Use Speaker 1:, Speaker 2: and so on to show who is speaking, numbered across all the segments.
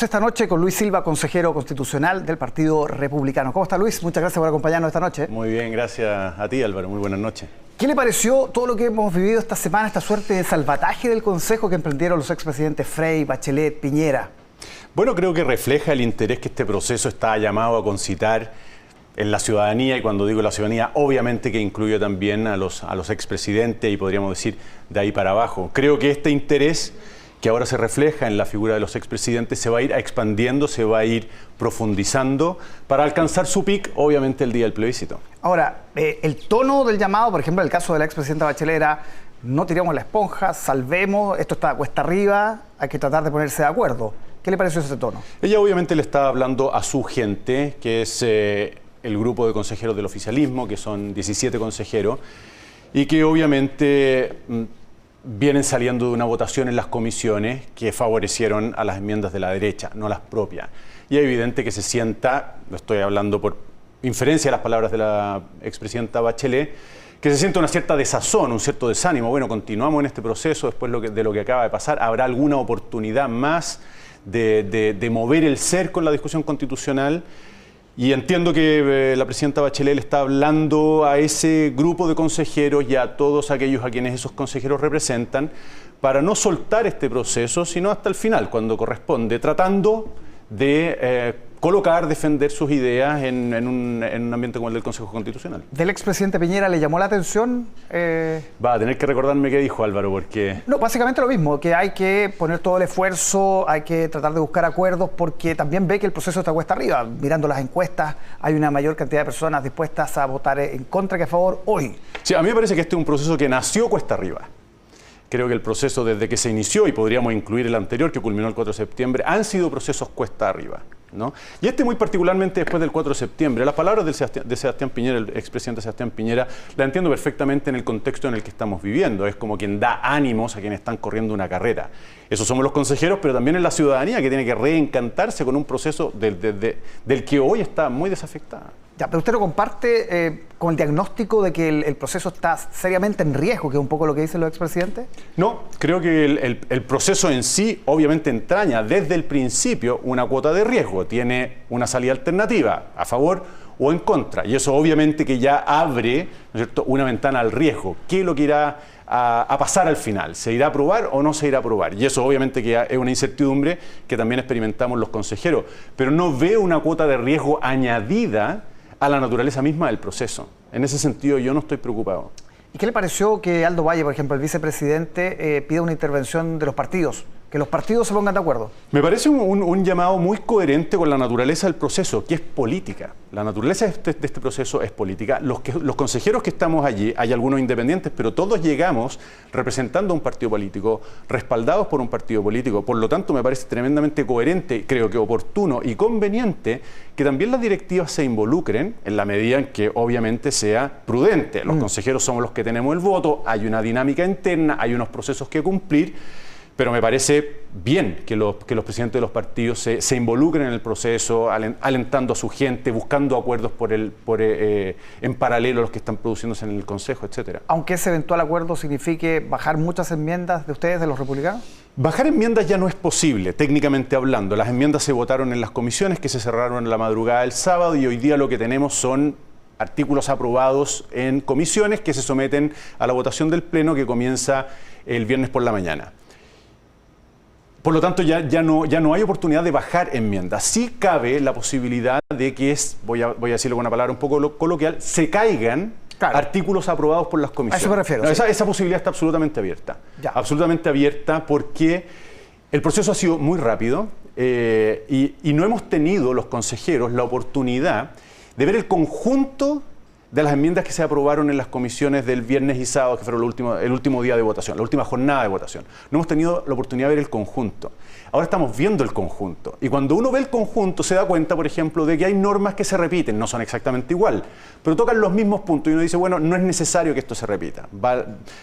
Speaker 1: Esta noche con Luis Silva, consejero constitucional del Partido Republicano. ¿Cómo está, Luis? Muchas gracias por acompañarnos esta noche.
Speaker 2: Muy bien, gracias a ti, Álvaro. Muy buenas noches.
Speaker 1: ¿Qué le pareció todo lo que hemos vivido esta semana, esta suerte de salvataje del Consejo que emprendieron los expresidentes Frey, Bachelet, Piñera?
Speaker 2: Bueno, creo que refleja el interés que este proceso está llamado a concitar en la ciudadanía, y cuando digo la ciudadanía, obviamente que incluye también a los expresidentes y podríamos decir de ahí para abajo. Creo que este interés que ahora se refleja en la figura de los expresidentes se va a ir expandiendo, se va a ir profundizando para alcanzar su pic, obviamente, el día del plebiscito.
Speaker 1: Ahora, el tono del llamado, por ejemplo, en el caso de la expresidenta Bachelet era: no tiremos la esponja, salvemos, esto está cuesta arriba, hay que tratar de ponerse de acuerdo. ¿Qué le pareció ese tono?
Speaker 2: Ella obviamente le estaba hablando a su gente, que es el grupo de consejeros del oficialismo, que son 17 consejeros, y que obviamente vienen saliendo de una votación en las comisiones que favorecieron a las enmiendas de la derecha, no las propias. Y es evidente que se sienta, lo estoy hablando por inferencia de las palabras de la expresidenta Bachelet, que se siente una cierta desazón, un cierto desánimo. Bueno, continuamos en este proceso después de lo que acaba de pasar. ¿Habrá alguna oportunidad más de mover el cerco en la discusión constitucional? Y entiendo que la presidenta Bachelet le está hablando a ese grupo de consejeros y a todos aquellos a quienes esos consejeros representan para no soltar este proceso, sino hasta el final, cuando corresponde, tratando de defender sus ideas en un ambiente como el del Consejo Constitucional.
Speaker 1: ¿Del expresidente Piñera le llamó la atención?
Speaker 2: Va a tener que recordarme qué dijo, Álvaro, porque...
Speaker 1: No, básicamente lo mismo, que hay que poner todo el esfuerzo, hay que tratar de buscar acuerdos, porque también ve que el proceso está cuesta arriba. Mirando las encuestas, hay una mayor cantidad de personas dispuestas a votar en contra que a favor hoy. Sí,
Speaker 2: a mí me parece que este es un proceso que nació cuesta arriba. Creo que el proceso desde que se inició, y podríamos incluir el anterior que culminó el 4 de septiembre, han sido procesos cuesta arriba, ¿no? Y este muy particularmente después del 4 de septiembre. Las palabras de Sebastián Piñera, el expresidente Sebastián Piñera, la entiendo perfectamente en el contexto en el que estamos viviendo. Es como quien da ánimos a quienes están corriendo una carrera. Esos somos los consejeros, pero también es la ciudadanía que tiene que reencantarse con un proceso del que hoy está muy desafectada.
Speaker 1: Ya, pero usted no comparte con el diagnóstico de que el proceso está seriamente en riesgo, que es un poco lo que dicen los expresidentes.
Speaker 2: No, creo que el proceso en sí obviamente entraña desde el principio una cuota de riesgo. Tiene una salida alternativa, a favor o en contra. Y eso obviamente que ya abre, ¿no es cierto?, una ventana al riesgo. ¿Qué es lo que irá a pasar al final? ¿Se irá a aprobar o no se irá a aprobar? Y eso obviamente que es una incertidumbre que también experimentamos los consejeros. Pero no veo una cuota de riesgo añadida a la naturaleza misma del proceso. En ese sentido yo no estoy preocupado.
Speaker 1: ¿Y qué le pareció que Aldo Valle, por ejemplo, el vicepresidente, pida una intervención de los partidos? Que los partidos se pongan de acuerdo.
Speaker 2: Me parece un llamado muy coherente con la naturaleza del proceso, que es política. La naturaleza de este proceso es política. Los consejeros que estamos allí, hay algunos independientes, pero todos llegamos representando a un partido político, respaldados por un partido político. Por lo tanto, me parece tremendamente coherente, creo que oportuno y conveniente que también las directivas se involucren en la medida en que obviamente sea prudente. Los consejeros somos los que tenemos el voto, hay una dinámica interna, hay unos procesos que cumplir. Pero me parece bien que los presidentes de los partidos se involucren en el proceso, alentando a su gente, buscando acuerdos en paralelo a los que están produciéndose en el Consejo, etcétera.
Speaker 1: Aunque ese eventual acuerdo signifique bajar muchas enmiendas de ustedes, de los republicanos.
Speaker 2: Bajar enmiendas ya no es posible, técnicamente hablando. Las enmiendas se votaron en las comisiones que se cerraron en la madrugada del sábado y hoy día lo que tenemos son artículos aprobados en comisiones que se someten a la votación del Pleno que comienza el viernes por la mañana. Por lo tanto, ya no hay oportunidad de bajar enmiendas. Sí cabe la posibilidad de que, voy a decirlo con una palabra un poco coloquial, se caigan artículos aprobados por las comisiones.
Speaker 1: A eso me refiero.
Speaker 2: No,
Speaker 1: sí.
Speaker 2: esa posibilidad está absolutamente abierta.
Speaker 1: Ya.
Speaker 2: Absolutamente abierta porque el proceso ha sido muy rápido y no hemos tenido los consejeros la oportunidad de ver el conjunto de las enmiendas que se aprobaron en las comisiones del viernes y sábado, que fueron el último día de votación, la última jornada de votación. No hemos tenido la oportunidad de ver el conjunto. Ahora estamos viendo el conjunto. Y cuando uno ve el conjunto se da cuenta, por ejemplo, de que hay normas que se repiten, no son exactamente igual, pero tocan los mismos puntos y uno dice, bueno, no es necesario que esto se repita.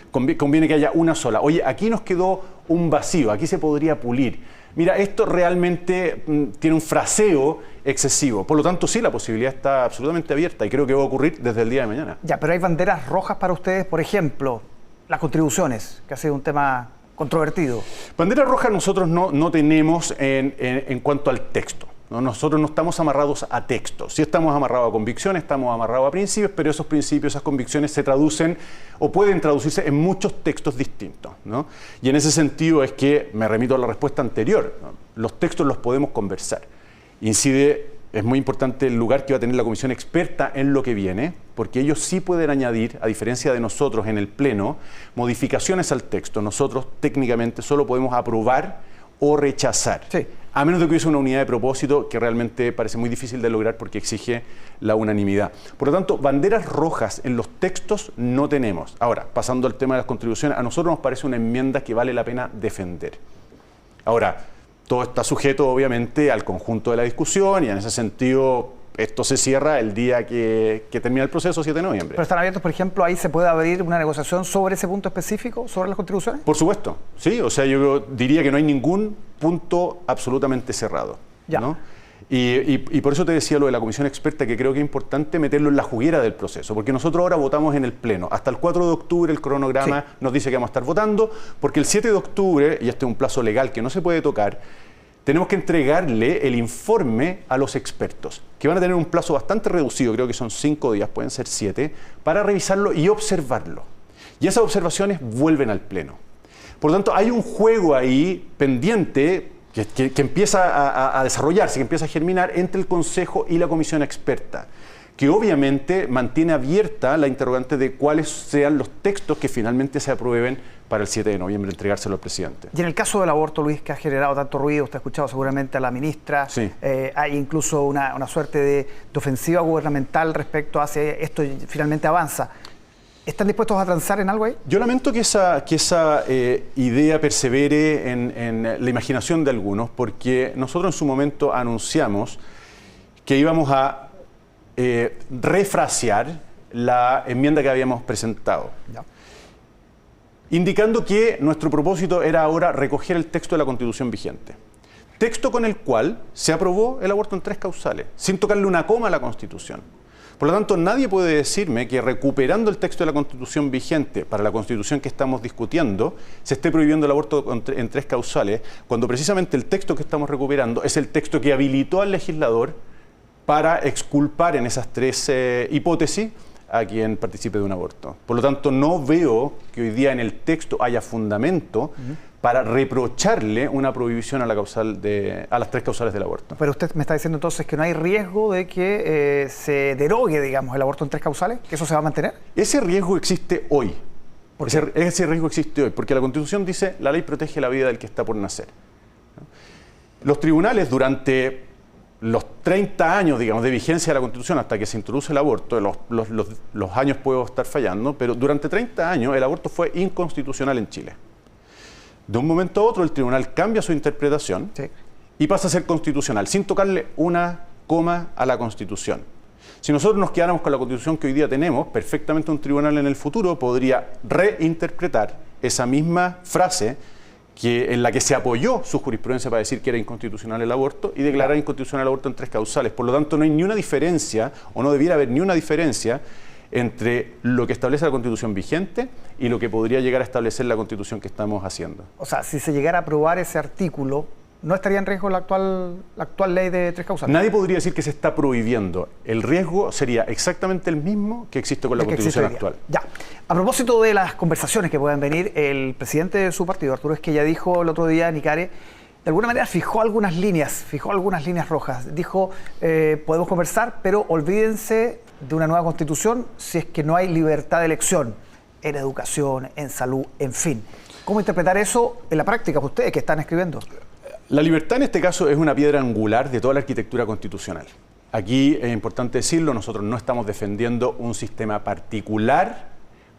Speaker 2: Conviene que haya una sola. Oye, aquí nos quedó un vacío, aquí se podría pulir. Mira, esto realmente tiene un fraseo excesivo. Por lo tanto, sí, la posibilidad está absolutamente abierta y creo que va a ocurrir desde el día de mañana.
Speaker 1: Ya, pero hay banderas rojas para ustedes, por ejemplo, las contribuciones, que ha sido un tema controvertido.
Speaker 2: Bandera roja nosotros no tenemos en cuanto al texto, ¿no? Nosotros no estamos amarrados a textos. Sí estamos amarrados a convicciones, estamos amarrados a principios, pero esos principios, esas convicciones se traducen o pueden traducirse en muchos textos distintos, ¿no? Y en ese sentido es que me remito a la respuesta anterior, ¿no? Los textos los podemos conversar. Es muy importante el lugar que va a tener la comisión experta en lo que viene, porque ellos sí pueden añadir, a diferencia de nosotros en el Pleno, modificaciones al texto. Nosotros técnicamente solo podemos aprobar o rechazar,
Speaker 1: sí,
Speaker 2: a menos de que hubiese una unidad de propósito que realmente parece muy difícil de lograr porque exige la unanimidad. Por lo tanto, banderas rojas en los textos no tenemos. Ahora, pasando al tema de las contribuciones, a nosotros nos parece una enmienda que vale la pena defender. Ahora, todo está sujeto, obviamente, al conjunto de la discusión y en ese sentido esto se cierra el día que termina el proceso, 7 de noviembre.
Speaker 1: ¿Pero están abiertos, por ejemplo, ahí se puede abrir una negociación sobre ese punto específico, sobre las contribuciones?
Speaker 2: Por supuesto, sí. O sea, yo diría que no hay ningún punto absolutamente cerrado,
Speaker 1: ya,
Speaker 2: ¿no? Y por eso te decía lo de la comisión experta, que creo que es importante meterlo en la juguera del proceso, porque nosotros ahora votamos en el Pleno. Hasta el 4 de octubre el cronograma nos dice que vamos a estar votando, porque el 7 de octubre, y este es un plazo legal que no se puede tocar, tenemos que entregarle el informe a los expertos, que van a tener un plazo bastante reducido, creo que son 5 días, pueden ser 7, para revisarlo y observarlo. Y esas observaciones vuelven al Pleno. Por lo tanto, hay un juego ahí pendiente que empieza a desarrollarse, que empieza a germinar entre el Consejo y la Comisión Experta, que obviamente mantiene abierta la interrogante de cuáles sean los textos que finalmente se aprueben para el 7 de noviembre, entregárselo al presidente.
Speaker 1: Y en el caso del aborto, Luis, que ha generado tanto ruido, usted ha escuchado seguramente a la ministra,
Speaker 2: sí,
Speaker 1: hay incluso una suerte de ofensiva gubernamental respecto a si esto finalmente avanza. ¿Están dispuestos a transar en algo ahí?
Speaker 2: Yo lamento que esa idea persevere en la imaginación de algunos, porque nosotros en su momento anunciamos que íbamos a refrasear la enmienda que habíamos presentado,
Speaker 1: ya,
Speaker 2: indicando que nuestro propósito era ahora recoger el texto de la Constitución vigente. Texto con el cual se aprobó el aborto en 3 causales, sin tocarle una coma a la Constitución. Por lo tanto, nadie puede decirme que recuperando el texto de la Constitución vigente para la Constitución que estamos discutiendo, se esté prohibiendo el aborto en 3 causales, cuando precisamente el texto que estamos recuperando es el texto que habilitó al legislador para exculpar en esas 3 hipótesis a quien participe de un aborto. Por lo tanto, no veo que hoy día en el texto haya fundamento para reprocharle una prohibición a las 3 causales del aborto.
Speaker 1: Pero usted me está diciendo entonces que no hay riesgo de que se derogue, digamos, el aborto en 3 causales, que eso se va a mantener.
Speaker 2: Ese riesgo existe hoy. Ese riesgo existe hoy, porque la Constitución dice la ley protege la vida del que está por nacer. Los tribunales durante los 30 años, digamos, de vigencia de la Constitución hasta que se introduce el aborto, los años puedo estar fallando, pero durante 30 años el aborto fue inconstitucional en Chile. De un momento a otro el tribunal cambia su interpretación, sí, y pasa a ser constitucional, sin tocarle una coma a la Constitución. Si nosotros nos quedáramos con la Constitución que hoy día tenemos, perfectamente un tribunal en el futuro podría reinterpretar esa misma frase en la que se apoyó su jurisprudencia para decir que era inconstitucional el aborto y declarar inconstitucional el aborto en 3 causales. Por lo tanto, no hay ni una diferencia, o no debiera haber ni una diferencia, entre lo que establece la Constitución vigente y lo que podría llegar a establecer la Constitución que estamos haciendo.
Speaker 1: O sea, si se llegara a aprobar ese artículo, ¿no estaría en riesgo la actual ley de 3 causales?
Speaker 2: Nadie podría decir que se está prohibiendo. El riesgo sería exactamente el mismo que existe con la Constitución actual.
Speaker 1: Ya. A propósito de las conversaciones que puedan venir, el presidente de su partido, Arturo Esquella, dijo el otro día en Icare, de alguna manera fijó algunas líneas rojas. Dijo, podemos conversar, pero olvídense de una nueva Constitución si es que no hay libertad de elección en educación, en salud, en fin. ¿Cómo interpretar eso en la práctica para ustedes que están escribiendo?
Speaker 2: La libertad en este caso es una piedra angular de toda la arquitectura constitucional. Aquí es importante decirlo, nosotros no estamos defendiendo un sistema particular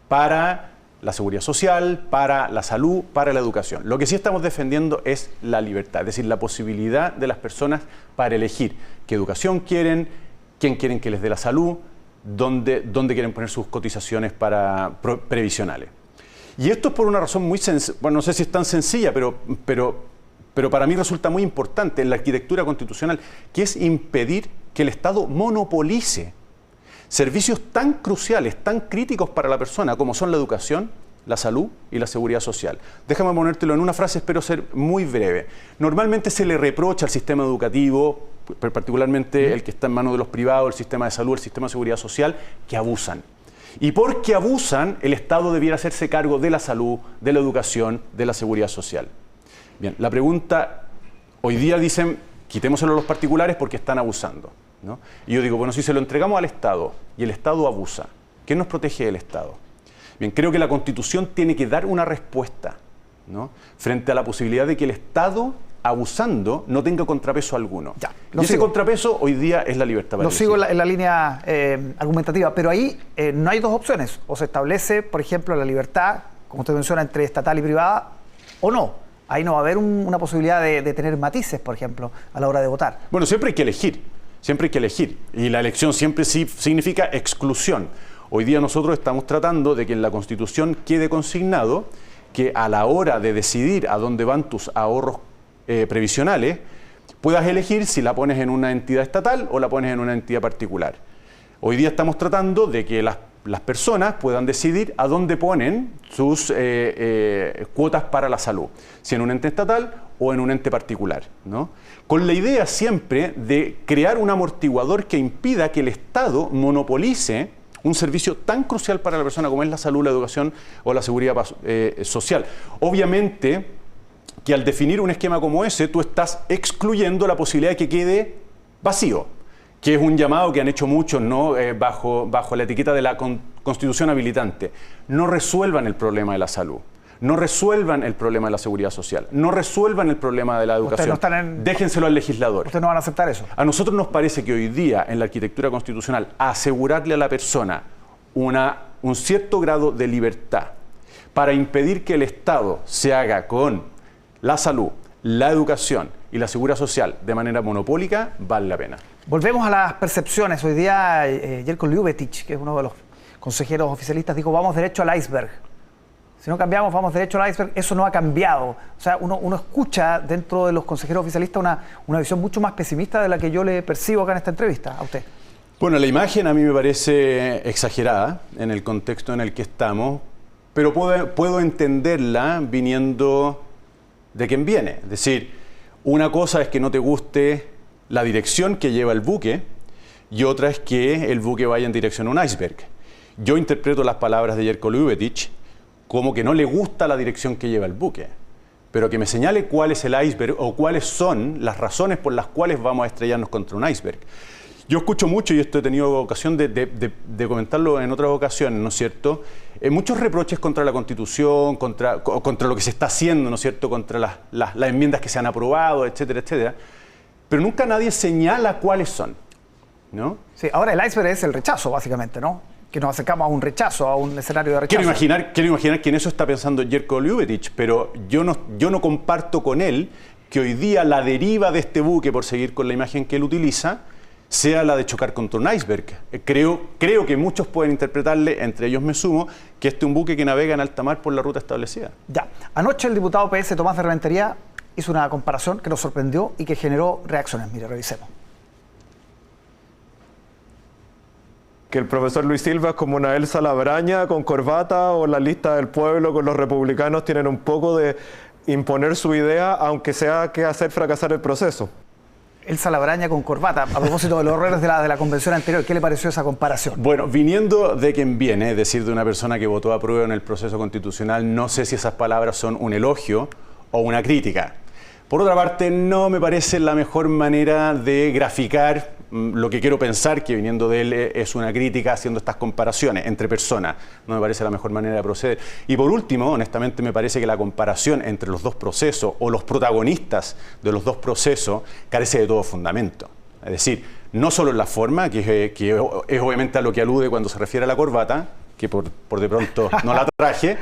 Speaker 2: para la seguridad social, para la salud, para la educación. Lo que sí estamos defendiendo es la libertad, es decir, la posibilidad de las personas para elegir qué educación quieren, quién quieren que les dé la salud, dónde quieren poner sus cotizaciones previsionales. Y esto es por una razón muy sencilla, bueno, no sé si es tan sencilla, pero para mí resulta muy importante en la arquitectura constitucional, que es impedir que el Estado monopolice servicios tan cruciales, tan críticos para la persona como son la educación la salud y la seguridad social. Déjame ponértelo en una frase, espero ser muy breve. Normalmente se le reprocha al sistema educativo, particularmente el que está en manos de los privados, el sistema de salud, el sistema de seguridad social, que abusan. Y porque abusan, el Estado debiera hacerse cargo de la salud, de la educación, de la seguridad social. Bien, la pregunta, hoy día dicen, quitémoselo a los particulares porque están abusando, ¿no? Y yo digo, bueno, si se lo entregamos al Estado y el Estado abusa, ¿qué nos protege del Estado? Bien, creo que la Constitución tiene que dar una respuesta, ¿no?, frente a la posibilidad de que el Estado, abusando, no tenga contrapeso alguno.
Speaker 1: Ya,
Speaker 2: y ese contrapeso hoy día es la libertad para
Speaker 1: Lo
Speaker 2: elegir.
Speaker 1: sigo en la línea argumentativa, pero ahí no hay dos opciones. O se establece, por ejemplo, la libertad, como usted menciona, entre estatal y privada, o no. Ahí no va a haber una posibilidad de tener matices, por ejemplo, a la hora de votar.
Speaker 2: Bueno, siempre hay que elegir, siempre hay que elegir. Y la elección siempre sí significa exclusión. Hoy día nosotros estamos tratando de que en la Constitución quede consignado que a la hora de decidir a dónde van tus ahorros previsionales, puedas elegir si la pones en una entidad estatal o la pones en una entidad particular. Hoy día estamos tratando de que las personas puedan decidir a dónde ponen sus cuotas para la salud, si en un ente estatal o en un ente particular, ¿no? Con la idea siempre de crear un amortiguador que impida que el Estado monopolice un servicio tan crucial para la persona como es la salud, la educación o la seguridad social. Obviamente que al definir un esquema como ese, tú estás excluyendo la posibilidad de que quede vacío, que es un llamado que han hecho muchos, ¿no?, bajo la etiqueta de la Constitución habilitante. No resuelvan el problema de la salud, no resuelvan el problema de la seguridad social, no resuelvan el problema de la educación. Déjenselo al legislador.
Speaker 1: ¿Ustedes no van a aceptar eso?
Speaker 2: A nosotros nos parece que hoy día, en la arquitectura constitucional, asegurarle a la persona un cierto grado de libertad para impedir que el Estado se haga con la salud, la educación y la seguridad social de manera monopólica, vale la pena.
Speaker 1: Volvemos a las percepciones. Hoy día Jelko Ljubetić, que es uno de los consejeros oficialistas, dijo, vamos derecho al iceberg. Si no cambiamos, vamos derecho al iceberg. Eso no ha cambiado. O sea, uno escucha dentro de los consejeros oficialistas una visión mucho más pesimista de la que yo le percibo acá en esta entrevista. A usted.
Speaker 2: Bueno, la imagen a mí me parece exagerada en el contexto en el que estamos, pero puedo entenderla viniendo de quien viene. Es decir, una cosa es que no te guste la dirección que lleva el buque y otra es que el buque vaya en dirección a un iceberg. Yo interpreto las palabras de Jelko Ljubetić como que no le gusta la dirección que lleva el buque, pero que me señale cuál es el iceberg o cuáles son las razones por las cuales vamos a estrellarnos contra un iceberg. Yo escucho mucho, y esto he tenido ocasión de comentarlo en otras ocasiones, ¿no es cierto?, muchos reproches contra la Constitución, contra lo que se está haciendo, ¿no es cierto?, contra las enmiendas que se han aprobado, etcétera, etcétera, pero nunca nadie señala cuáles son, ¿no?
Speaker 1: Sí, ahora el iceberg es el rechazo, básicamente, ¿no? Que nos acercamos a un rechazo, a un escenario de rechazo.
Speaker 2: Quiero imaginar que en eso está pensando Jelko Ljubetić, pero yo no comparto con él que hoy día la deriva de este buque, por seguir con la imagen que él utiliza, sea la de chocar contra un iceberg. Creo que muchos pueden interpretarle, entre ellos me sumo, que este es un buque que navega en alta mar por la ruta establecida.
Speaker 1: Ya. Anoche el diputado PS Tomás de Rementería hizo una comparación que nos sorprendió y que generó reacciones. Mire, revisemos.
Speaker 3: Que el profesor Luis Silva es como una Elsa Labraña con corbata, o la lista del pueblo con los republicanos tienen un poco de imponer su idea, aunque sea que hacer fracasar el proceso.
Speaker 1: Elsa Labraña con corbata. A propósito de los errores de la convención anterior, ¿qué le pareció esa comparación?
Speaker 2: Bueno, viniendo de quien viene, es decir, de una persona que votó a prueba en el proceso constitucional, no sé si esas palabras son un elogio o una crítica. Por otra parte, no me parece la mejor manera de graficar lo que quiero pensar, que viniendo de él es una crítica haciendo estas comparaciones entre personas. No me parece la mejor manera de proceder. Y por último, honestamente, me parece que la comparación entre los dos procesos o los protagonistas de los dos procesos carece de todo fundamento. Es decir, no solo en la forma, que es obviamente a lo que alude cuando se refiere a la corbata, que por de pronto no la traje,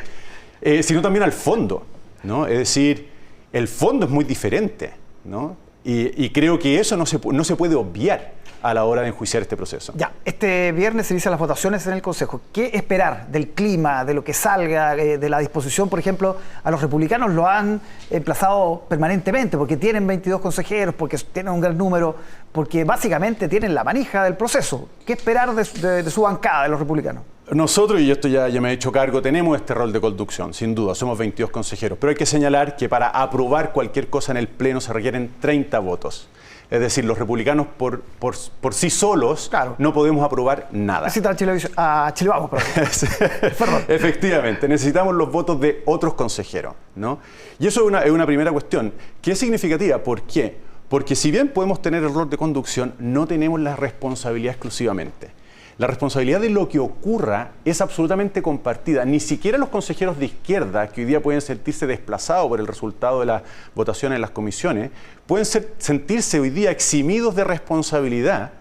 Speaker 2: sino también al fondo, ¿no? Es decir, el fondo es muy diferente, ¿no? Y creo que eso no se puede obviar a la hora de enjuiciar este proceso.
Speaker 1: Ya, este viernes se inician las votaciones en el Consejo. ¿Qué esperar del clima, de lo que salga, de la disposición? Por ejemplo, a los republicanos lo han emplazado permanentemente porque tienen 22 consejeros, porque tienen un gran número, porque básicamente tienen la manija del proceso. ¿Qué esperar de su bancada, de los republicanos?
Speaker 2: Nosotros, y esto ya me he hecho cargo, tenemos este rol de conducción, sin duda, somos 22 consejeros, pero hay que señalar que para aprobar cualquier cosa en el Pleno se requieren 30 votos. Es decir, los republicanos por sí solos no podemos aprobar nada.
Speaker 1: Necesita a Chile Vamos, perdón.
Speaker 2: Efectivamente, necesitamos los votos de otros consejeros, ¿no? Y eso es una primera cuestión, que es significativa. ¿Por qué? Porque si bien podemos tener el rol de conducción, no tenemos la responsabilidad exclusivamente. La responsabilidad de lo que ocurra es absolutamente compartida. Ni siquiera los consejeros de izquierda, que hoy día pueden sentirse desplazados por el resultado de las votaciones en las comisiones, pueden sentirse hoy día eximidos de responsabilidad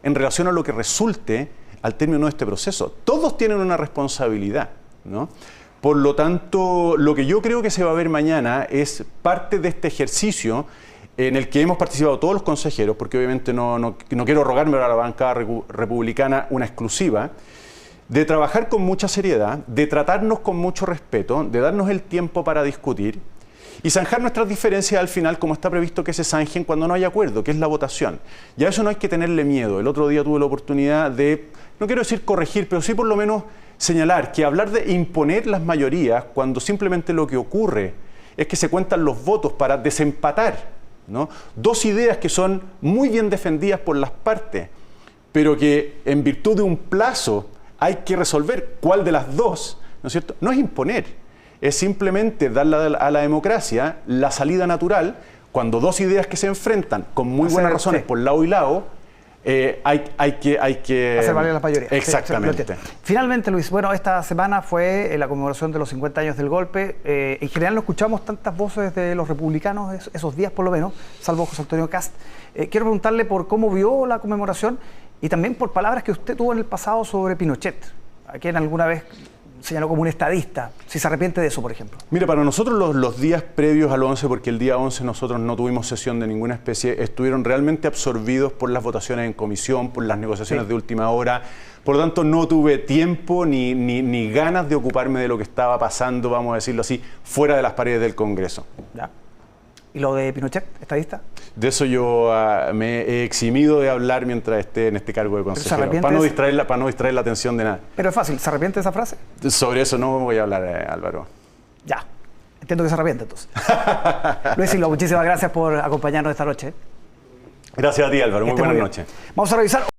Speaker 2: en relación a lo que resulte al término de este proceso. Todos tienen una responsabilidad, ¿no? Por lo tanto, lo que yo creo que se va a ver mañana es parte de este ejercicio en el que hemos participado todos los consejeros, porque obviamente no quiero rogarme a la bancada republicana una exclusiva, de trabajar con mucha seriedad, de tratarnos con mucho respeto, de darnos el tiempo para discutir y zanjar nuestras diferencias al final, como está previsto que se zanjen cuando no haya acuerdo, que es la votación. Y a eso no hay que tenerle miedo. El otro día tuve la oportunidad de, no quiero decir corregir, pero sí por lo menos señalar que hablar de imponer las mayorías cuando simplemente lo que ocurre es que se cuentan los votos para desempatar, ¿no? Dos ideas que son muy bien defendidas por las partes, pero que en virtud de un plazo hay que resolver cuál de las dos, ¿no es cierto? No es imponer, es simplemente darle a la democracia la salida natural cuando dos ideas que se enfrentan con muy buenas razones por lado y lado. Hay que
Speaker 1: hacer valer la mayoría.
Speaker 2: Exactamente.
Speaker 1: Sí, finalmente, Luis, bueno, esta semana fue la conmemoración de los 50 años del golpe. En general no escuchamos tantas voces de los republicanos esos días, por lo menos, salvo José Antonio Kast. Quiero preguntarle por cómo vio la conmemoración y también por palabras que usted tuvo en el pasado sobre Pinochet, a quien alguna vez señaló como un estadista, si se arrepiente de eso, por ejemplo.
Speaker 2: Mira, para nosotros los días previos al 11, porque el día 11 nosotros no tuvimos sesión de ninguna especie, estuvieron realmente absorbidos por las votaciones en comisión, por las negociaciones de última hora. Por lo tanto, no tuve tiempo ni ganas de ocuparme de lo que estaba pasando, vamos a decirlo así, fuera de las paredes del Congreso.
Speaker 1: Ya. ¿Y lo de Pinochet, estadista?
Speaker 2: De eso yo me he eximido de hablar mientras esté en este cargo de consejero, para no distraer la atención de nada.
Speaker 1: Pero es fácil, ¿se arrepiente de esa frase?
Speaker 2: Sobre eso no voy a hablar, Álvaro.
Speaker 1: Ya, entiendo que se arrepiente entonces. Luis Silva, muchísimas gracias por acompañarnos esta noche.
Speaker 2: Gracias a ti, Álvaro. Muy buenas noches.
Speaker 1: Vamos a revisar